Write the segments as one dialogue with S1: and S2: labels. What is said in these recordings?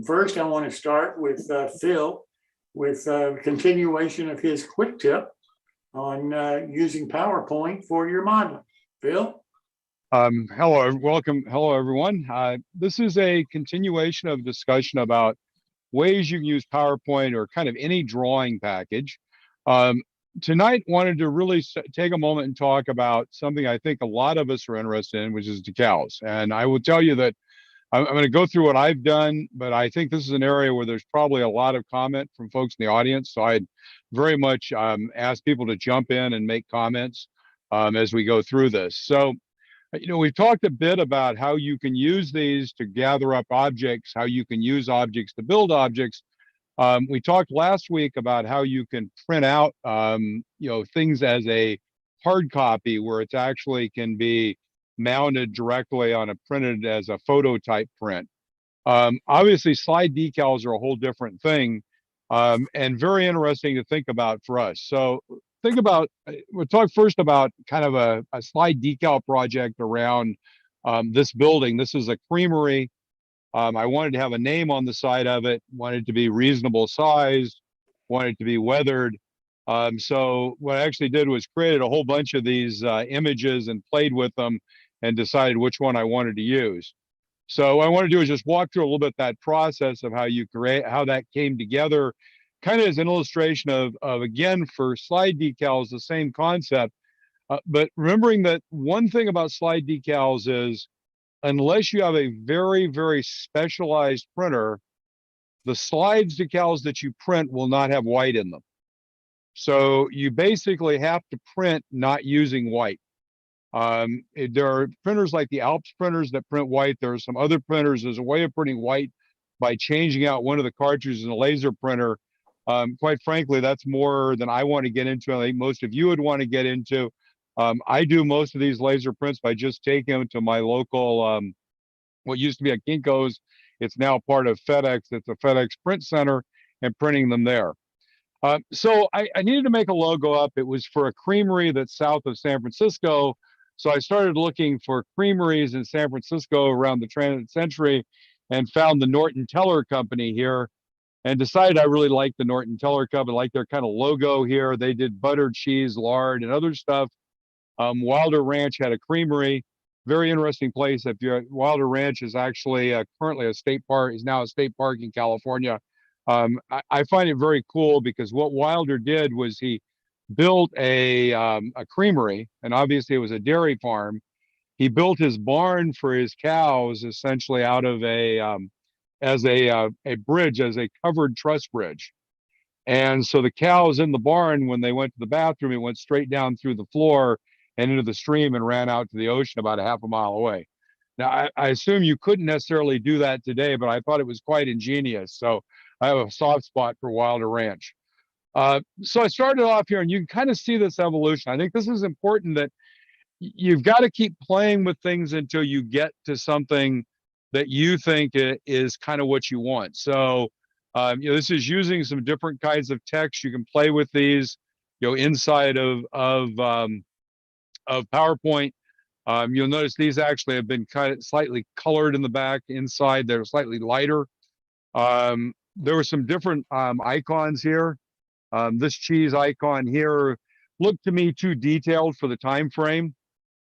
S1: First, I want to start with Phil with a continuation of his quick tip on using PowerPoint for your modeling. Phil?
S2: Hello, everyone. This is a continuation of discussion about ways you can use PowerPoint or kind of any drawing package. Tonight, wanted to really take a moment and talk about something I think a lot of us are interested in, which is decals. And I will tell you that I'm going to go through what I've done, but I think this is an area where there's probably a lot of comment from folks in the audience. So I'd very much ask people to jump in and make comments as we go through this. So, we've talked a bit about how you can use these to gather up objects, how you can use objects to build objects. We talked last week about how you can print out, things as a hard copy where it's actually can be mounted directly on a printed as a photo type print. Obviously, slide decals are a whole different thing and very interesting to think about for us. So we'll talk first about kind of a slide decal project around this building. This is a creamery. I wanted to have a name on the side of it, wanted to be reasonable sized, wanted to be weathered. So what I actually did was created a whole bunch of these images and played with them and decided which one I wanted to use. So what I want to do is just walk through a little bit that process of how that came together, kind of as an illustration of again, for slide decals, the same concept. But remembering that one thing about slide decals is unless you have a very, very specialized printer, the slides decals that you print will not have white in them. So you basically have to print not using white. There are printers like the Alps printers that print white. There are some other printers. There's a way of printing white by changing out one of the cartridges in a laser printer. Quite frankly, that's more than I want to get into. I think most of you would want to get into. I do most of these laser prints by just taking them to my local, what used to be a Kinko's. It's now part of FedEx. It's a FedEx print center and printing them there. So I needed to make a logo up. It was for a creamery that's south of San Francisco. So I started looking for creameries in San Francisco around the transit century and found the Norton Teller Company here and decided I really liked the Norton Teller Company, like their kind of logo here. They did butter, cheese, lard, and other stuff. Wilder Ranch had a creamery, very interesting place. Wilder Ranch is actually currently a state park, is now a state park in California. I find it very cool because what Wilder did was he built a creamery, and obviously it was a dairy farm. He built his barn for his cows essentially out of as a bridge, as a covered truss bridge. And so the cows in the barn, when they went to the bathroom, it went straight down through the floor and into the stream and ran out to the ocean about a half a mile away. Now, I assume you couldn't necessarily do that today, but I thought it was quite ingenious. So I have a soft spot for Wilder Ranch. So I started off here, and you can kind of see this evolution. I think this is important that you've got to keep playing with things until you get to something that you think is kind of what you want. So, this is using some different kinds of text. You can play with these, inside of PowerPoint. You'll notice these actually have been kind of slightly colored in the back. Inside, they're slightly lighter. There were some different icons here. This cheese icon here looked to me too detailed for the time frame.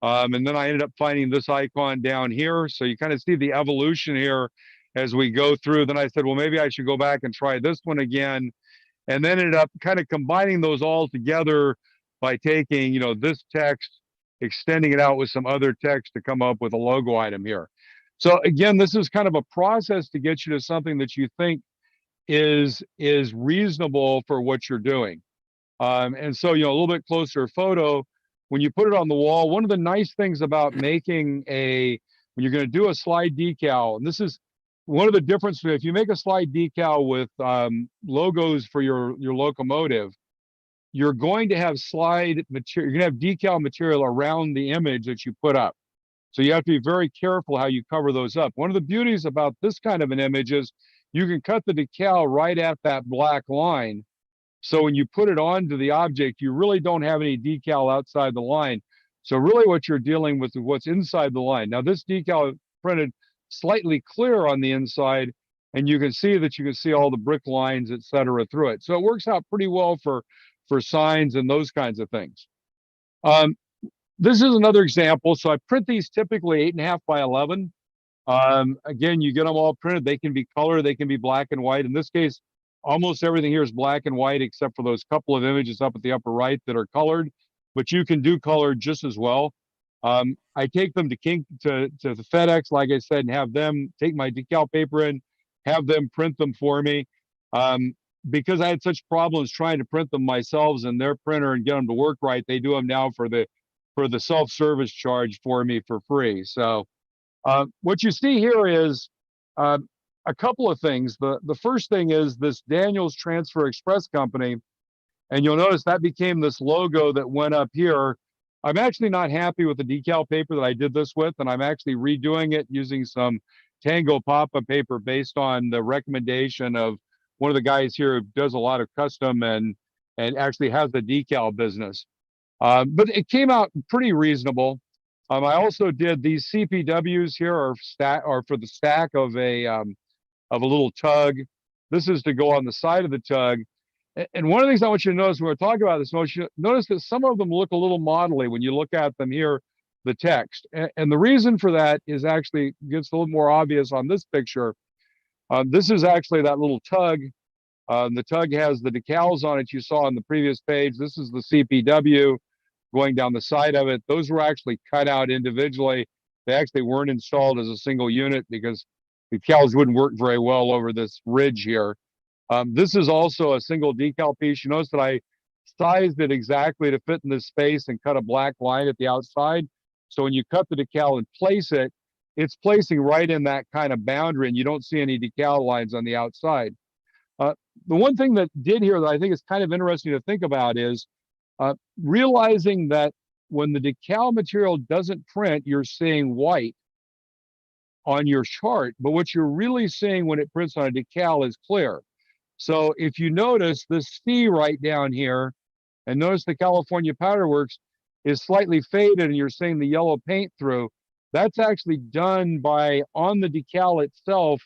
S2: And then I ended up finding this icon down here. So you kind of see the evolution here as we go through. Then I said, well, maybe I should go back and try this one again. And then ended up kind of combining those all together by taking, this text, extending it out with some other text to come up with a logo item here. So again, this is kind of a process to get you to something that you think is reasonable for what you're doing. And so, a little bit closer photo, when you put it on the wall, one of the nice things about making when you're going to do a slide decal, and this is one of the differences, if you make a slide decal with logos for your locomotive, you're going to have slide material, you're going to have decal material around the image that you put up. So you have to be very careful how you cover those up. One of the beauties about this kind of an image is you can cut the decal right at that black line. So when you put it onto the object, you really don't have any decal outside the line. So really what you're dealing with is what's inside the line. Now this decal printed slightly clear on the inside, and you can see all the brick lines, et cetera, through it. So it works out pretty well for signs and those kinds of things. This is another example. So I print these typically 8.5 by 11. Again, you get them all printed. They can be color, they can be black and white. In this case, almost everything here is black and white, except for those couple of images up at the upper right that are colored, but you can do color just as well. I take them to the FedEx, like I said, and have them take my decal paper in, have them print them for me. Because I had such problems trying to print them myself in their printer and get them to work right, they do them now for the self-service charge for me for free. So what you see here is a couple of things. The first thing is this Daniels Transfer Express Company, and you'll notice that became this logo that went up here. I'm actually not happy with the decal paper that I did this with, and I'm actually redoing it using some Tango Papa paper based on the recommendation of one of the guys here who does a lot of custom and actually has the decal business. But it came out pretty reasonable. I also did these CPWs here are for the stack of a little tug. This is to go on the side of the tug. And one of the things I want you to notice when we're talking about this, notice that some of them look a little modelly when you look at them here, the text. And the reason for that is actually gets a little more obvious on this picture. This is actually that little tug. The tug has the decals on it you saw on the previous page. This is the CPW going down the side of it. Those were actually cut out individually. They actually weren't installed as a single unit because the decals wouldn't work very well over this ridge here. This is also a single decal piece. You notice that I sized it exactly to fit in this space and cut a black line at the outside. So when you cut the decal and place it, it's placing right in that kind of boundary, and you don't see any decal lines on the outside. The one thing that did here that I think is kind of interesting to think about is realizing that when the decal material doesn't print, you're seeing white on your chart, but what you're really seeing when it prints on a decal is clear. So if you notice this C right down here, and notice the California Powder Works is slightly faded and you're seeing the yellow paint through, that's actually done by, on the decal itself,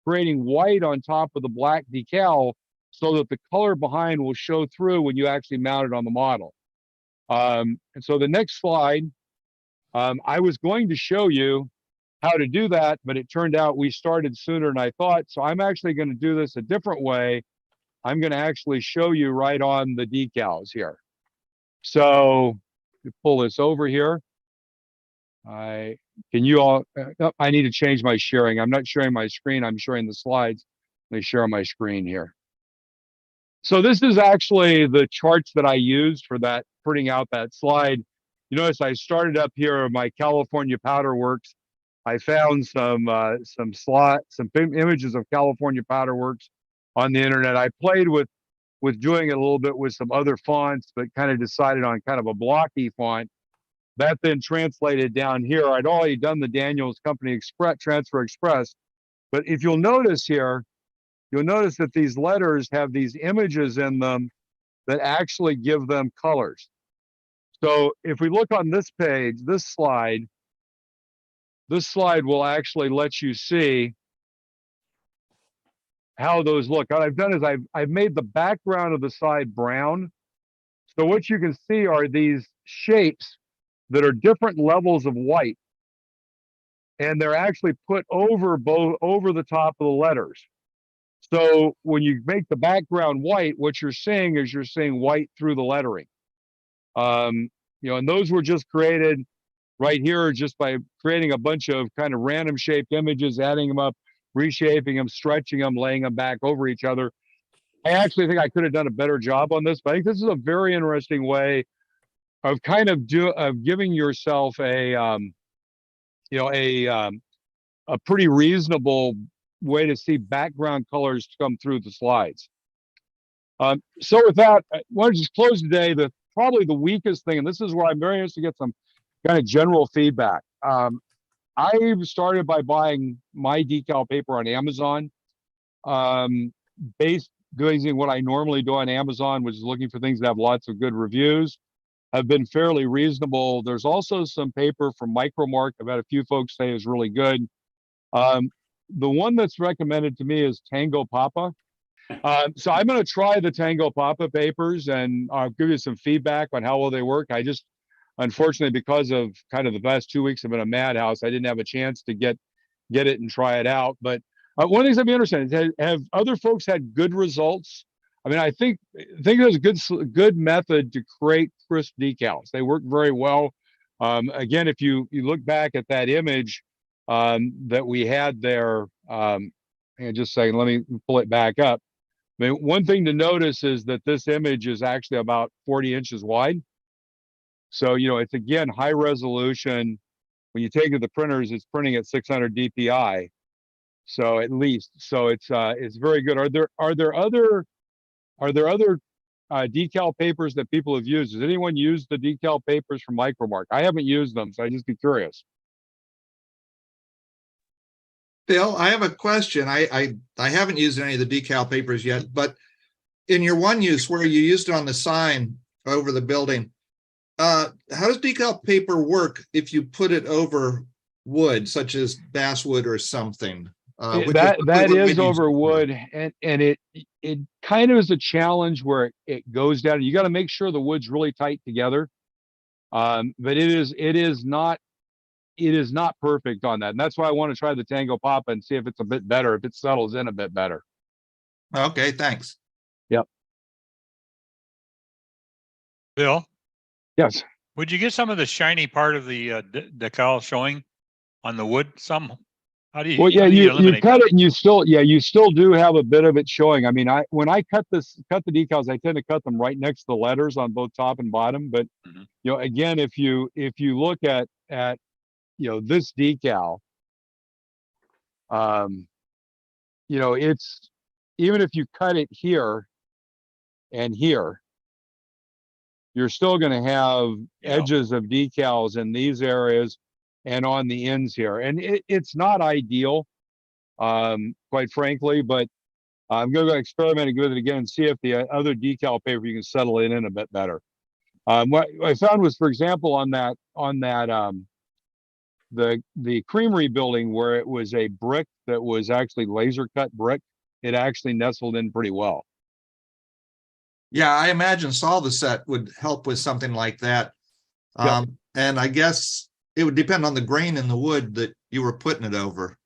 S2: creating white on top of the black decal so that the color behind will show through when you actually mount it on the model. And so the next slide, I was going to show you how to do that, but it turned out we started sooner than I thought. So I'm actually going to do this a different way. I'm going to actually show you right on the decals here. So pull this over here. I need to change my sharing. I'm not sharing my screen. I'm sharing the slides. Let me share my screen here. So this is actually the charts that I used for that, printing out that slide. You notice I started up here my California Powder Works. I found some images of California Powder Works on the internet. I played with doing it a little bit with some other fonts, but kind of decided on kind of a blocky font. That then translated down here. I'd already done the Daniels Company Transfer Express, but if you'll notice here, you'll notice that these letters have these images in them that actually give them colors. So if we look on this page, this slide will actually let you see how those look. What I've done is I've made the background of the side brown. So what you can see are these shapes that are different levels of white, and they're actually put over the top of the letters. So when you make the background white, what you're seeing is white through the lettering. And those were just created right here just by creating a bunch of kind of random shaped images, adding them up, reshaping them, stretching them, laying them back over each other. I actually think I could have done a better job on this, but I think this is a very interesting way of kind of giving yourself a pretty reasonable way to see background colors come through the slides. So with that, I want to just close today. Probably the weakest thing, and this is where I'm very interested to get some kind of general feedback. I started by buying my decal paper on Amazon, based doing what I normally do on Amazon, which is looking for things that have lots of good reviews. Have been fairly reasonable. There's also some paper from Micromark. I've had a few folks say is really good. the one that's recommended to me is Tango Papa. So I'm going to try the Tango Papa papers, and I'll give you some feedback on how well they work. I just, unfortunately, because of kind of the past 2 weeks have been a madhouse, I didn't have a chance to get it and try it out. But one of the things I'd be interested in is, have other folks had good results? I mean, I think there's a good method to create crisp decals. They work very well. Again, if you look back at that image that we had there, and just a second, let me pull it back up. I mean, one thing to notice is that this image is actually about 40 inches wide. So, it's again high resolution. When you take it to the printers, it's printing at 600 DPI. So at least, so it's very good. Are there other decal papers that people have used? Has anyone used the decal papers from Micromark? I haven't used them, so I just be curious.
S3: Bill, I have a question. I haven't used any of the decal papers yet, but in your one use where you used it on the sign over the building, how does decal paper work if you put it over wood, such as basswood or something?
S2: That is over wood, and it kind of is a challenge where it goes down. You got to make sure the wood's really tight together. But it is not perfect on that, and that's why I want to try the Tango Papa and see if it's a bit better, if it settles in a bit better.
S3: Okay, thanks.
S2: Yep.
S4: Bill,
S2: Yes.
S4: would you get some of the shiny part of the decal showing on the wood? How do you?
S2: Well, yeah,
S4: how do
S2: you
S4: eliminate
S2: cut
S4: that?
S2: it, and you still do have a bit of it showing. I mean, when I cut the decals, I tend to cut them right next to the letters on both top and bottom. But again, if you look at this decal, it's, even if you cut it here and here, you're still going to have edges of decals in these areas and on the ends here. And it's not ideal, quite frankly, but I'm going to go experimenting with it again and see if the other decal paper you can settle it in a bit better. What I found was, for example, on that the creamery building, where it was a brick that was actually laser cut brick, it actually nestled in pretty well.
S3: Yeah, I imagine Solvaset would help with something like that. And I guess it would depend on the grain in the wood that you were putting it over.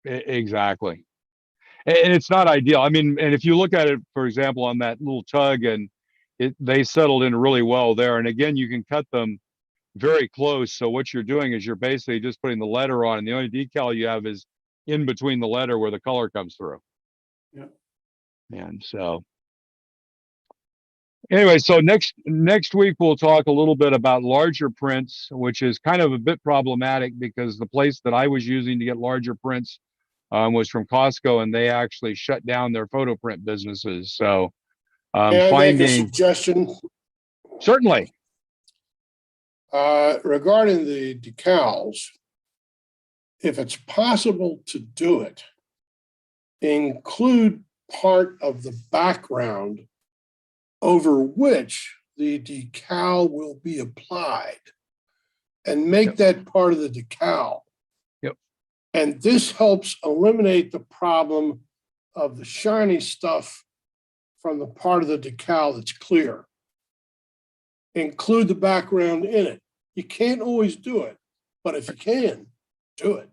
S2: Exactly. And it's not ideal. I mean, and if you look at it, for example, on that little tug, and they settled in really well there. And again, you can cut them very close. So what you're doing is you're basically just putting the letter on, and the only decal you have is in between the letter where the color comes through.
S1: Yeah.
S2: And so anyway, so next week we'll talk a little bit about larger prints, which is kind of a bit problematic because the place that I was using to get larger prints was from Costco, and they actually shut down their photo print businesses. So
S5: May I make a suggestion?
S2: Certainly.
S5: Regarding the decals, if it's possible to do it, include part of the background over which the decal will be applied, and make that part of the decal.
S2: Yep.
S5: And this helps eliminate the problem of the shiny stuff from the part of the decal that's clear. Include the background in it. You can't always do it, but if you can, do it.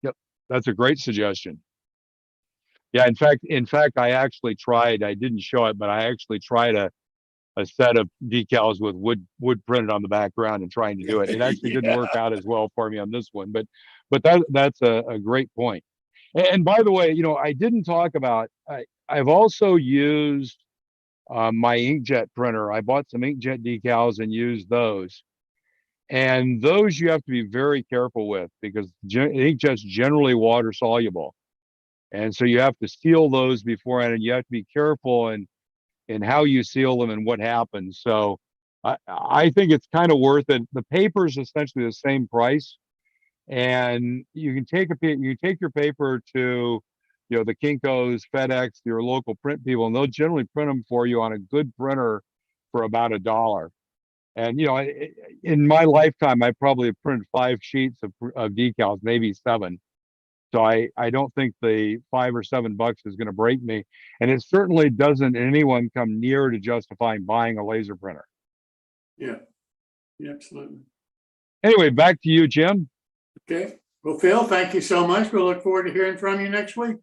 S2: Yep, that's a great suggestion. Yeah, in fact, I actually tried. I didn't show it, but I actually tried a set of decals with wood printed on the background and trying to do it. It actually didn't work out as well for me on this one, but that's a great point. And by the way, I didn't talk about. I've also used my inkjet printer. I bought some inkjet decals and used those. And those you have to be very careful with, because inkjet's generally water soluble. And so you have to seal those beforehand, and you have to be careful in how you seal them and what happens. So I think it's kind of worth it. The paper is essentially the same price, and you can take your paper to the Kinko's, FedEx, your local print people, and they'll generally print them for you on a good printer for about $1. And in my lifetime, I probably have printed 5 sheets of decals, maybe 7. So I don't think the $5 or $7 is going to break me. And it certainly doesn't anyone come near to justifying buying a laser printer.
S1: Yeah, yeah, absolutely.
S2: Anyway, back to you, Jim.
S1: Okay. Well, Phil, thank you so much. We'll look forward to hearing from you next week.